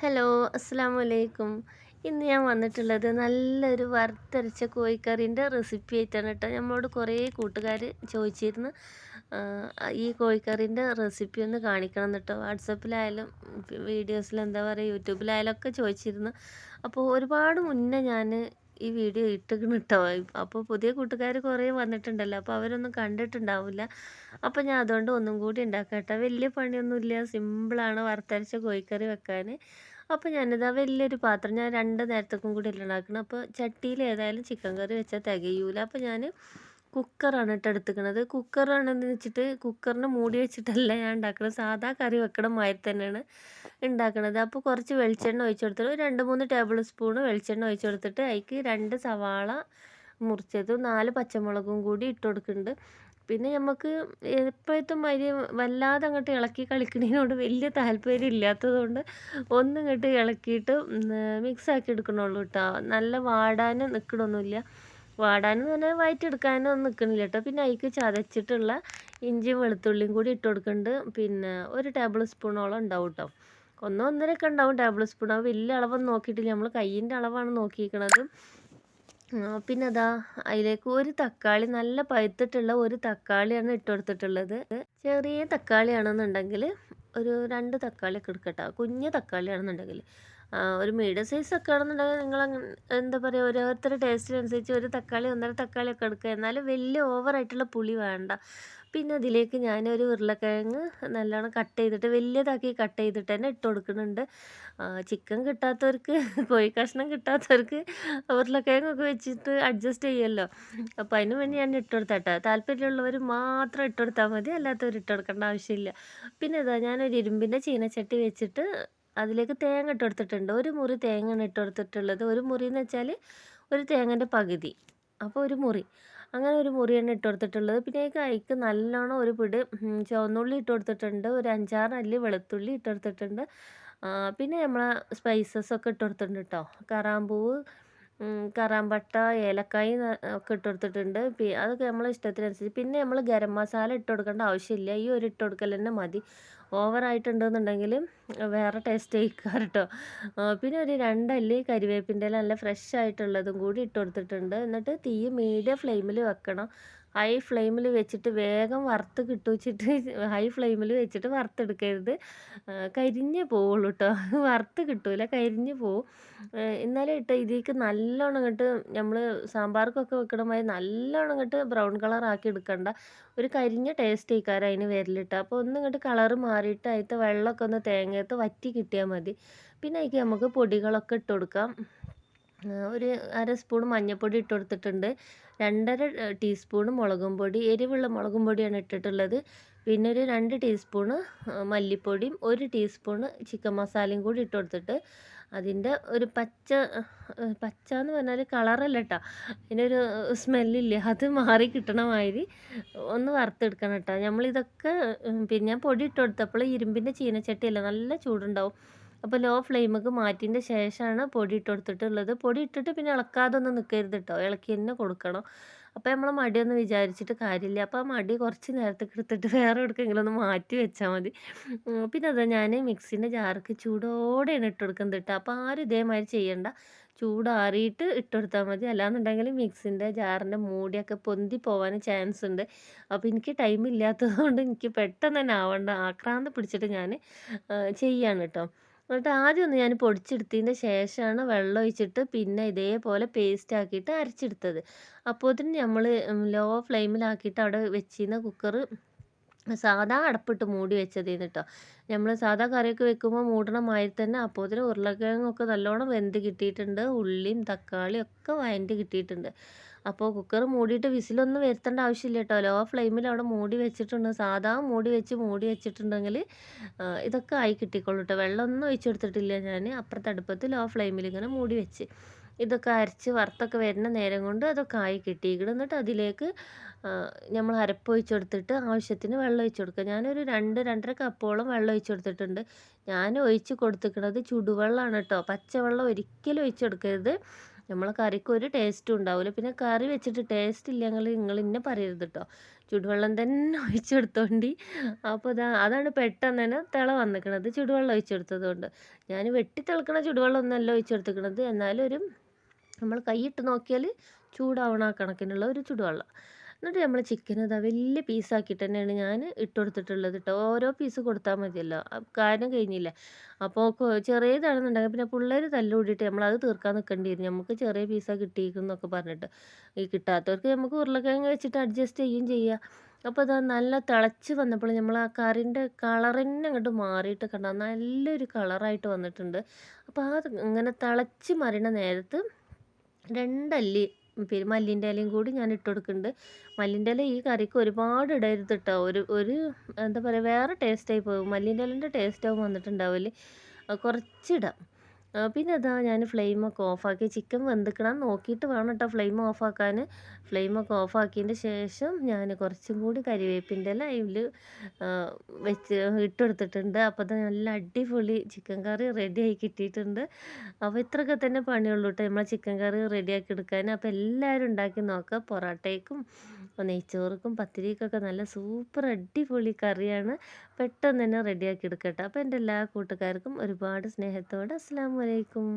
Hello, അസ്സലാമു അലൈക്കും. ഇന്ന് ഞാൻ വന്നിട്ടുള്ളത് നല്ലൊരു വറുത്തരച്ച കോഴിക്കറീൻ്റെ റെസിപ്പി ആയിട്ടാണ് കേട്ടോ. നമ്മളോട് കുറേ കൂട്ടുകാർ ചോദിച്ചിരുന്നു ഈ കോഴിക്കറീൻ്റെ റെസിപ്പി ഒന്ന് കാണിക്കണം എന്ന് കേട്ടോ. വാട്സപ്പിലായാലും വീഡിയോസിൽ എന്താ പറയുക, യൂട്യൂബിലായാലും ഒക്കെ ചോദിച്ചിരുന്നു. അപ്പോൾ ഒരുപാട് മുന്നേ ഞാൻ ഈ വീഡിയോ ഇട്ടിക്കണ് കേട്ടോ. അപ്പോൾ പുതിയ കൂട്ടുകാർ കുറേ വന്നിട്ടുണ്ടല്ലോ, അപ്പോൾ അവരൊന്നും കണ്ടിട്ടുണ്ടാവില്ല. അപ്പോൾ ഞാൻ അതുകൊണ്ട് ഒന്നും കൂടി ഉണ്ടാക്കാം കേട്ടോ. വലിയ പണിയൊന്നുമില്ല, സിമ്പിളാണ് വറുത്തരച്ച കോഴിക്കറി വെക്കാൻ. അപ്പോൾ ഞാനിതാ വലിയൊരു പാത്രം, ഞാൻ 2 നേരത്തേക്കും കൂടി അല്ല ഉണ്ടാക്കണം. അപ്പോൾ ചട്ടിയിൽ ഏതായാലും ചിക്കൻ കറി വെച്ചാൽ തികയൂല. അപ്പോൾ ഞാൻ കുക്കറാണ് കേട്ടോ എടുത്തുക്കണത്. കുക്കറാണെന്ന് വെച്ചിട്ട് കുക്കറിന് മൂടി വെച്ചിട്ടല്ല ഞാൻ ഉണ്ടാക്കുന്നത്, സാധാ കറി വെക്കണ മാതിരി തന്നെയാണ് ഉണ്ടാക്കണത്. അപ്പോൾ കുറച്ച് വെളിച്ചെണ്ണ ഒഴിച്ച് കൊടുത്തിട്ട് 2-3 ടേബിൾ സ്പൂൺ വെളിച്ചെണ്ണ ഒഴിച്ച് കൊടുത്തിട്ട് അതിലേക്ക് 2 സവാള മുറിച്ചതും 4 പച്ചമുളകും കൂടി ഇട്ട് കൊടുക്കുന്നുണ്ട്. പിന്നെ നമുക്ക് എപ്പോഴത്തെ മാതിരി വല്ലാതെ അങ്ങോട്ട് ഇളക്കി കളിക്കണതിനോട് വലിയ താല്പര്യം ഇല്ലാത്തതുകൊണ്ട് ഒന്നിങ്ങോട്ട് ഇളക്കിയിട്ട് മിക്സാക്കി എടുക്കണുള്ളൂ കേട്ടോ. നല്ല വാടാൻ നിൽക്കണമൊന്നുമില്ല. വാടാനെന്ന് പറഞ്ഞാൽ വഴറ്റിയെടുക്കാനൊന്നും നിൽക്കണില്ല കേട്ടോ. പിന്നെ അതിലേക്ക് ചതച്ചിട്ടുള്ള ഇഞ്ചിയും വെളുത്തുള്ളിയും കൂടി ഇട്ട് കൊടുക്കുന്നുണ്ട്. പിന്നെ 1 ടേബിൾ സ്പൂണോളം ഉണ്ടാവും കേട്ടോ. 1-1.5 ഉണ്ടാവും ടേബിൾ സ്പൂൺ. അത് വലിയ അളവൊന്നും നോക്കിയിട്ടില്ല, നമ്മൾ കയ്യിൻ്റെ അളവാണ് നോക്കിയിരിക്കണത്. പിന്നെ അതാ അതിലേക്ക് 1 തക്കാളി, നല്ല പഴുത്തിട്ടുള്ള 1 തക്കാളിയാണ് ഇട്ട് കൊടുത്തിട്ടുള്ളത്. ചെറിയ തക്കാളിയാണെന്നുണ്ടെങ്കിൽ ഒരു 2 തക്കാളിയൊക്കെ എടുക്കട്ടോ. കുഞ്ഞ് തക്കാളിയാണെന്നുണ്ടെങ്കിൽ ഒരു മീഡിയം സൈസ് ഒക്കെ ആണെന്നുണ്ടെങ്കിൽ നിങ്ങൾ എന്താ പറയുക, ഓരോരുത്തരുടെ ടേസ്റ്റിനനുസരിച്ച് 1 തക്കാളി 1.5 തക്കാളിയൊക്കെ എടുക്കുക. എന്നാലും വലിയ ഓവറായിട്ടുള്ള പുളി വേണ്ട. പിന്നെ അതിലേക്ക് ഞാനൊരു ഉരുളക്കിഴങ്ങ് നല്ലോണം കട്ട് ചെയ്തിട്ട് വലിയതാക്കി കട്ട് ചെയ്തിട്ട് തന്നെ ഇട്ട് കൊടുക്കുന്നുണ്ട്. ചിക്കൻ കിട്ടാത്തവർക്ക്, കോഴി കഷ്ണം കിട്ടാത്തവർക്ക് ഉരുളക്കിഴങ്ങൊക്കെ വെച്ചിട്ട് അഡ്ജസ്റ്റ് ചെയ്യുമല്ലോ. അപ്പോൾ അതിന് വേണ്ടി ഞാൻ ഇട്ട് കൊടുത്താട്ടോ. താല്പര്യമുള്ളവർ മാത്രം ഇട്ട് കൊടുത്താൽ മതി, അല്ലാത്തവർ ഇട്ട് കൊടുക്കേണ്ട ആവശ്യമില്ല. പിന്നെ ഇതാ ഞാനൊരു ഇരുമ്പിൻ്റെ ചീനച്ചട്ടി വെച്ചിട്ട് അതിലേക്ക് തേങ്ങ ഇട്ട് കൊടുത്തിട്ടുണ്ട്. 1 മുറി തേങ്ങയാണ് ഇട്ട് കൊടുത്തിട്ടുള്ളത്. 1 മുറി എന്ന് വെച്ചാൽ 1 തേങ്ങൻ്റെ പകുതി, അപ്പോൾ 1 മുറി, അങ്ങനെ 1 മുറിയാണ് ഇട്ട് കൊടുത്തിട്ടുള്ളത്. പിന്നെ അതിലേക്ക് നല്ലോണം ഒരു പിടി ചുവന്നുള്ളി ഇട്ട് കൊടുത്തിട്ടുണ്ട്. ഒരു 5-6 അല്ലി വെളുത്തുള്ളി ഇട്ട് കൊടുത്തിട്ടുണ്ട്. പിന്നെ നമ്മളെ സ്പൈസസ് ഒക്കെ ഇട്ട് കൊടുത്തിട്ടുണ്ട് കേട്ടോ. കറാമ്പൂവ്, കറാമ്പട്ട, ഏലക്കായ് ഒക്കെ ഇട്ട് കൊടുത്തിട്ടുണ്ട്. അതൊക്കെ നമ്മളെ ഇഷ്ടത്തിനനുസരിച്ച്. പിന്നെ നമ്മൾ ഗരം മസാല ഇട്ട് കൊടുക്കേണ്ട ആവശ്യമില്ല, ഈ ഒരു ഇട്ട് കൊടുക്കൽ തന്നെ മതി. ഓവറായിട്ടുണ്ടെന്നുണ്ടെങ്കിൽ വേറെ ടേസ്റ്റ് ആയിക്കാറ് കേട്ടോ. പിന്നെ ഒരു 2 അല്ലി കരിവേപ്പിൻ്റെ നല്ല ഫ്രഷ് ആയിട്ടുള്ളതും കൂടി ഇട്ട് കൊടുത്തിട്ടുണ്ട്. എന്നിട്ട് തീ മീഡിയം ഫ്ലെയിമിൽ വെക്കണം. ഹൈ ഫ്ലെയിമിൽ വെച്ചിട്ട് വേഗം വറുത്ത് കിട്ടുവച്ചിട്ട് ഹൈ ഫ്ലെയിമിൽ വെച്ചിട്ട് വറുത്തെടുക്കരുത്, കരിഞ്ഞ് പോവുള്ളൂ കേട്ടോ. വറുത്ത് കിട്ടൂല, കരിഞ്ഞ് പോവും. എന്നാലും ഇട്ട് ഇതിലേക്ക് നല്ലോണം ഇങ്ങോട്ട് നമ്മൾ സാമ്പാർക്കൊക്കെ വെക്കണ മാതിരി നല്ലോണം ഇങ്ങോട്ട് ബ്രൗൺ കളർ ആക്കി എടുക്കണ്ട. ഒരു കരിഞ്ഞ ടേസ്റ്റ് ആയിക്കാരം അതിന് വരലിട്ട്. അപ്പോൾ ഒന്ന് ഇങ്ങോട്ട് കളറ് മാറിയിട്ട് അതിലത്തെ വെള്ളമൊക്കെ ഒന്ന് തേങ്ങയത്ത് വറ്റി കിട്ടിയാൽ മതി. പിന്നെ അതിലേക്ക് നമുക്ക് പൊടികളൊക്കെ ഇട്ട് കൊടുക്കാം. ഒരു 1/2 സ്പൂൺ മഞ്ഞൾപ്പൊടി ഇട്ട് കൊടുത്തിട്ടുണ്ട്. 2.5 ടീസ്പൂൺ മുളകും പൊടി, എരിവുള്ള മുളകും പൊടിയാണ് ഇട്ടിട്ടുള്ളത്. പിന്നെ ഒരു 2 ടീസ്പൂണ് മല്ലിപ്പൊടിയും 1 ടീസ്പൂണ് ചിക്കൻ മസാലയും കൂടി ഇട്ട് കൊടുത്തിട്ട് അതിൻ്റെ ഒരു പച്ച എന്ന് പറഞ്ഞാൽ കളറല്ല കേട്ടോ, അതിനൊരു സ്മെല്ലില്ലേ, അത് മാറി കിട്ടണ മാതിരി ഒന്ന് വറുത്തെടുക്കണം കേട്ടോ. നമ്മളിതൊക്കെ പിന്നെ ഞാൻ പൊടി ഇട്ട് കൊടുത്തപ്പോൾ ഇരുമ്പിൻ്റെ ചീനച്ചട്ടിയല്ല, നല്ല ചൂടുണ്ടാവും. അപ്പോൾ ലോ ഫ്ലെയിമൊക്കെ മാറ്റിയതിൻ്റെ ശേഷമാണ് പൊടി ഇട്ട് കൊടുത്തിട്ടുള്ളത്. പൊടി ഇട്ടിട്ട് പിന്നെ ഇളക്കാതെ ഒന്നും നിൽക്കരുത് കേട്ടോ, ഇളക്കി തന്നെ കൊടുക്കണം. അപ്പോൾ നമ്മൾ മടിയൊന്നും വിചാരിച്ചിട്ട് കാര്യമില്ല. അപ്പോൾ ആ മടി കുറച്ച് നേരത്തേക്ക് എടുത്തിട്ട് വേറെ എവിടേക്കെങ്കിലും ഒന്ന് മാറ്റി വെച്ചാൽ മതി. പിന്നെ അതാ ഞാൻ മിക്സിൻ്റെ ജാർക്ക് ചൂടോടെയാണ് ഇട്ട് കൊടുക്കുന്നത് കേട്ടോ. അപ്പോൾ ആരും ഇതേമാതിരി ചെയ്യണ്ട, ചൂടാറിയിട്ട് ഇട്ട് കൊടുത്താൽ മതി. അല്ലാന്നുണ്ടെങ്കിൽ മിക്സിൻ്റെ ജാറിൻ്റെ മൂടിയൊക്കെ പൊന്തി പോകാൻ ചാൻസ് ഉണ്ട്. അപ്പോൾ എനിക്ക് ടൈം ഇല്ലാത്തതുകൊണ്ട് എനിക്ക് പെട്ടെന്ന് തന്നെ ആവണ്ട, ആക്രാന്തം പിടിച്ചിട്ട് ഞാൻ ചെയ്യാണ് കേട്ടോ. എന്നിട്ട് ആദ്യം ഒന്ന് ഞാൻ പൊടിച്ചെടുത്തതിൻ്റെ ശേഷമാണ് വെള്ളം ഒഴിച്ചിട്ട് പിന്നെ ഇതേപോലെ പേസ്റ്റ് ആക്കിയിട്ട് അരച്ചെടുത്തത്. അപ്പോഴത്തേന് നമ്മൾ ലോ ഫ്ലെയിമിലാക്കിയിട്ട് അവിടെ വെച്ചിരുന്ന കുക്കർ സാധാ അടപ്പിട്ട് മൂടി വെച്ചതേന്ന് കേട്ടോ. നമ്മൾ സാധാ കറിയൊക്കെ വെക്കുമ്പോൾ മൂടണ മാതിരി തന്നെ അപ്പോഴത്തേന് ഉരുളക്കിഴങ്ങൊക്കെ നല്ലോണം വെന്ത് കിട്ടിയിട്ടുണ്ട്. ഉള്ളിയും തക്കാളിയും ഒക്കെ വഴറ്റി കിട്ടിയിട്ടുണ്ട്. അപ്പോൾ കുക്കർ മൂടിയിട്ട് വിസിലൊന്നും വരുത്തേണ്ട ആവശ്യമില്ല കേട്ടോ. ലോ ഫ്ലെയിമിൽ അവിടെ മൂടി വെച്ചിട്ടുണ്ട്. സാധാ മൂടി വെച്ചിട്ടുണ്ടെങ്കിൽ ഇതൊക്കെ ആയി കിട്ടിക്കോളൂ കേട്ടോ. വെള്ളമൊന്നും ഒഴിച്ച് കൊടുത്തിട്ടില്ല ഞാൻ. അപ്പുറത്തെ അടുപ്പത്ത് ലോ ഫ്ലെയിമിൽ ഇങ്ങനെ മൂടി വെച്ച് ഇതൊക്കെ അരച്ച് വറുത്തൊക്കെ വരുന്ന നേരം കൊണ്ട് അതൊക്കെ ആയി കിട്ടിയിരിക്കണം. എന്നിട്ട് അതിലേക്ക് നമ്മൾ അരപ്പൊഴിച്ച് കൊടുത്തിട്ട് ആവശ്യത്തിന് വെള്ളം ഒഴിച്ച് കൊടുക്കുക. ഞാനൊരു 2-2.5 കപ്പോളം വെള്ളം ഒഴിച്ച് കൊടുത്തിട്ടുണ്ട്. ഞാൻ ഒഴിച്ച് കൊടുത്തിരിക്കുന്നത് ചുടുവെള്ളമാണ് കേട്ടോ. പച്ചവെള്ളം ഒരിക്കലും ഒഴിച്ച് കൊടുക്കരുത്. നമ്മളെ കറിക്ക് ഒരു ടേസ്റ്റും ഉണ്ടാവില്ല. പിന്നെ കറി വെച്ചിട്ട് ടേസ്റ്റ് ഇല്ലെങ്കിൽ നിങ്ങൾ ഇന്നെ പറയരുത് കേട്ടോ. ചുടുവെള്ളം തന്നെ ഒഴിച്ചെടുത്തോണ്ടി. അപ്പോൾ അതാണ് പെട്ടെന്ന് തന്നെ തിള വന്നിക്കണത് ചുടുവെള്ളം ഒഴിച്ചെടുത്തതുകൊണ്ട്. ഞാൻ വെട്ടി തിളക്കണ ചുടുവെള്ളം ഒന്നല്ല ഒഴിച്ചെടുത്തിക്കണത്. എന്നാലും നമ്മൾ കൈയിട്ട് നോക്കിയാൽ ചൂടാവണ ആ കണക്കിനുള്ള ഒരു ചുടുവെള്ളം. എന്നിട്ട് നമ്മൾ ചിക്കൻ ഇതാ വലിയ പീസാക്കിയിട്ട് തന്നെയാണ് ഞാൻ ഇട്ട് കൊടുത്തിട്ടുള്ളത് കേട്ടോ. ഓരോ പീസ് കൊടുത്താൽ മതിയല്ലോ, കാര്യം കഴിഞ്ഞില്ല. അപ്പോൾ ചെറിയതാണെന്നുണ്ടെങ്കിൽ പിന്നെ പിള്ളേർ തല്ലുകൂടിയിട്ട് നമ്മളത് തീർക്കാൻ നിൽക്കേണ്ടി വരും. നമുക്ക് ചെറിയ പീസാണ് കിട്ടിയിരിക്കുന്നൊക്കെ പറഞ്ഞിട്ട്. ഈ കിട്ടാത്തവർക്ക് നമുക്ക് ഉരുളക്കിഴങ്ങ് വെച്ചിട്ട് അഡ്ജസ്റ്റ് ചെയ്യുകയും ചെയ്യാം. അപ്പോൾ അത് നല്ല തിളച്ച് വന്നപ്പോൾ നമ്മൾ ആ കറിൻ്റെ കളർ തന്നെ അങ്ങോട്ട് മാറിയിട്ട് കണ്ട നല്ലൊരു കളറായിട്ട് വന്നിട്ടുണ്ട്. അപ്പോൾ ഇങ്ങനെ തിളച്ച് മറിയണ നേരത്ത് 2 അല്ലി പിന്നെ മല്ലിൻ്റെ ഇലയും കൂടി ഞാൻ ഇട്ട് കൊടുക്കുന്നുണ്ട്. മല്ലിൻ്റെ ഇല ഈ കറിക്ക് ഒരുപാട് ഇടരുത് കേട്ടോ. ഒരു എന്താ പറയുക, വേറെ ടേസ്റ്റായി പോകും. മല്ലിൻ്റെ ഇലേൻ്റെ ടേസ്റ്റാവും വന്നിട്ടുണ്ടാവില്ല. കുറച്ചിടാം. പിന്നെ ഞാൻ ഫ്ലെയിമൊക്കെ ഓഫാക്കി. ചിക്കൻ വെന്തിക്കണം നോക്കിയിട്ട് വേണം കേട്ടോ ഫ്ലെയിം ഓഫാക്കാൻ. ഫ്ലെയിമൊക്കെ ഓഫാക്കിയതിൻ്റെ ശേഷം ഞാൻ കുറച്ചും കൂടി കരിവേപ്പിൻ്റെ ഇല അതിൽ വെച്ച് ഇട്ടെടുത്തിട്ടുണ്ട്. അപ്പോൾ നല്ല അടിപൊളി ചിക്കൻ കറി റെഡിയായി കിട്ടിയിട്ടുണ്ട്. അപ്പോൾ ഇത്രയൊക്കെ തന്നെ പണിയുള്ളൂ കേട്ടോ നമ്മളെ ചിക്കൻ കറി റെഡിയാക്കി എടുക്കാൻ. അപ്പോൾ എല്ലാവരും ഉണ്ടാക്കി നോക്കുക. പൊറോട്ടയ്ക്കും നെയ്ച്ചോറുക്കും പത്തിരിക്കൊക്കെ നല്ല സൂപ്പർ അടിപൊളി കറിയാണ്. പെട്ടെന്ന് തന്നെ റെഡിയാക്കി എടുക്കട്ടെ. അപ്പോൾ എൻ്റെ എല്ലാ കൂട്ടുകാർക്കും ഒരുപാട് സ്നേഹത്തോടെ അസ്സലാമു അലൈക്കും.